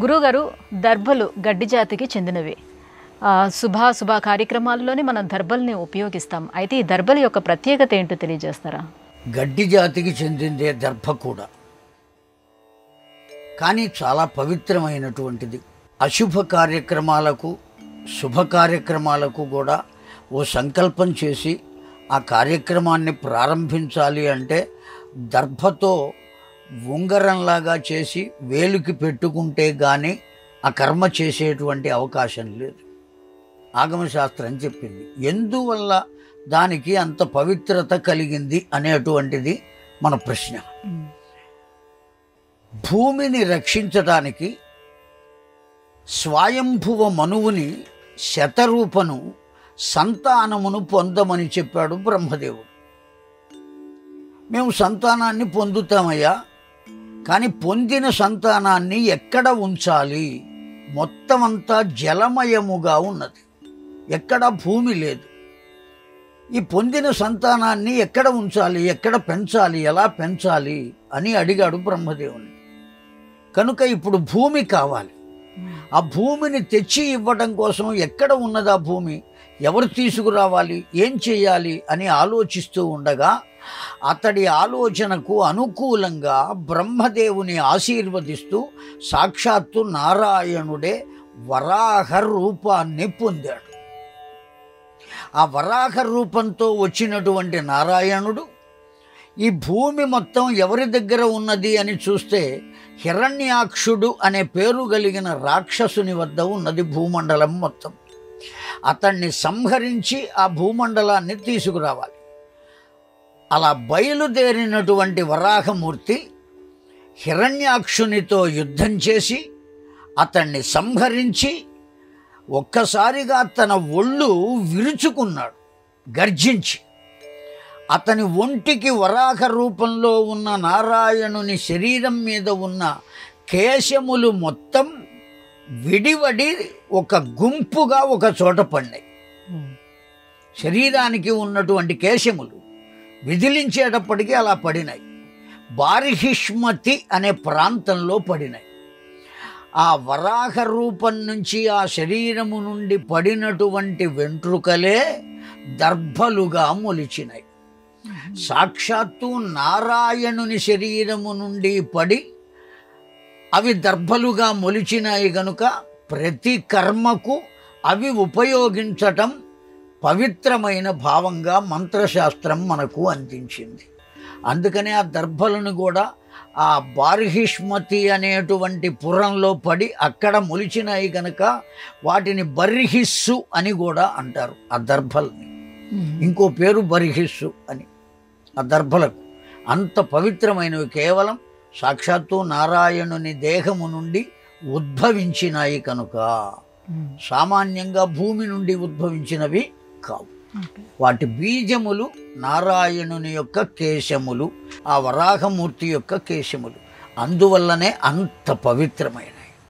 గురువుగారు, దర్భలు గడ్డి జాతికి చెందినవి. శుభ కార్యక్రమాల్లోనే మనం దర్భల్ని ఉపయోగిస్తాం. అయితే ఈ దర్భల యొక్క ప్రత్యేకత ఏంటో తెలియజేస్తారా? గడ్డి జాతికి చెందిందే దర్భ కూడా, కానీ చాలా పవిత్రమైనటువంటిది. అశుభ కార్యక్రమాలకు శుభ కార్యక్రమాలకు కూడా ఓ సంకల్పం చేసి ఆ కార్యక్రమాన్ని ప్రారంభించాలి అంటే దర్భతో ఉంగరంలాగా చేసి వేలుకి పెట్టుకుంటే కానీ ఆ కర్మ చేసేటువంటి అవకాశం లేదు. ఆగమశాస్త్రం చెప్పింది. ఎందువల్ల దానికి అంత పవిత్రత కలిగింది అనేటువంటిది మన ప్రశ్న. భూమిని రక్షించడానికి స్వయంభువ మనువుని శతరూపను సంతానమును పొందమని చెప్పాడు బ్రహ్మదేవుడు. మేము సంతానాన్ని పొందుతామయ్యా, కానీ పొందిన సంతానాన్ని ఎక్కడ ఉంచాలి? మొత్తం అంతా జలమయముగా ఉన్నది, ఎక్కడ భూమి లేదు. ఈ పొందిన సంతానాన్ని ఎక్కడ ఉంచాలి, ఎక్కడ పెంచాలి, ఎలా పెంచాలి అని అడిగాడు బ్రహ్మదేవుని. కనుక ఇప్పుడు భూమి కావాలి. ఆ భూమిని తెచ్చి ఇవ్వడం కోసం ఎక్కడ ఉన్నది ఆ భూమి, ఎవరు తీసుకురావాలి, ఏం చేయాలి అని ఆలోచిస్తూ ఉండగా అతడి ఆలోచనకు అనుకూలంగా బ్రహ్మదేవుని ఆశీర్వదిస్తూ సాక్షాత్తు నారాయణుడే వరాహ రూపాన్ని పొందాడు. ఆ వరాహ రూపంతో వచ్చినటువంటి నారాయణుడు ఈ భూమి మొత్తం ఎవరి దగ్గర ఉన్నది అని చూస్తే హిరణ్యాక్షుడు అనే పేరు కలిగిన రాక్షసుని వద్ద ఉన్నది భూమండలం మొత్తం. అతన్ని సంహరించి ఆ భూమండలాన్ని తీసుకురావాలి. అలా బయలుదేరినటువంటి వరాహమూర్తి హిరణ్యాక్షునితో యుద్ధం చేసి అతన్ని సంహరించి ఒక్కసారిగా తన ఒళ్ళు విరుచుకున్నాడు గర్జించి. అతని ఒంటికి వరాహ రూపంలో ఉన్న నారాయణుని శరీరం మీద ఉన్న కేశములు మొత్తం విడివడి ఒక గుంపుగా ఒక చోట పడినాయి. శరీరానికి ఉన్నటువంటి కేశములు విదిలించేటప్పటికీ అలా పడినాయి. బార్హిష్మతి అనే ప్రాంతంలో పడినాయి. ఆ వరాహ రూపం నుంచి ఆ శరీరము నుండి పడినటువంటి వెంట్రుకలే దర్భలుగా మొలిచినాయి. సాక్షాత్తు నారాయణుని శరీరము నుండి పడి అవి దర్భలుగా మొలిచినాయి గనుక ప్రతి కర్మకు అవి ఉపయోగించటం పవిత్రమైన భావంగా మంత్రశాస్త్రం మనకు అందించింది. అందుకనే ఆ దర్భలను కూడా ఆ బార్హిష్మతి అనేటువంటి పురంలో పడి అక్కడ మొలిచినాయి కనుక వాటిని బర్హిస్సు అని కూడా అంటారు. ఆ దర్భల్ని ఇంకో పేరు బర్హిస్సు అని. ఆ దర్భలకు అంత పవిత్రమైనవి కేవలం సాక్షాత్తు నారాయణుని దేహము నుండి ఉద్భవించినాయి కనుక సామాన్యంగా భూమి నుండి ఉద్భవించినవి కావు. వాటి బీజములు నారాయణుని యొక్క కేశములు, ఆ వరాహమూర్తి యొక్క కేశములు. అందువల్లనే అంత పవిత్రమైన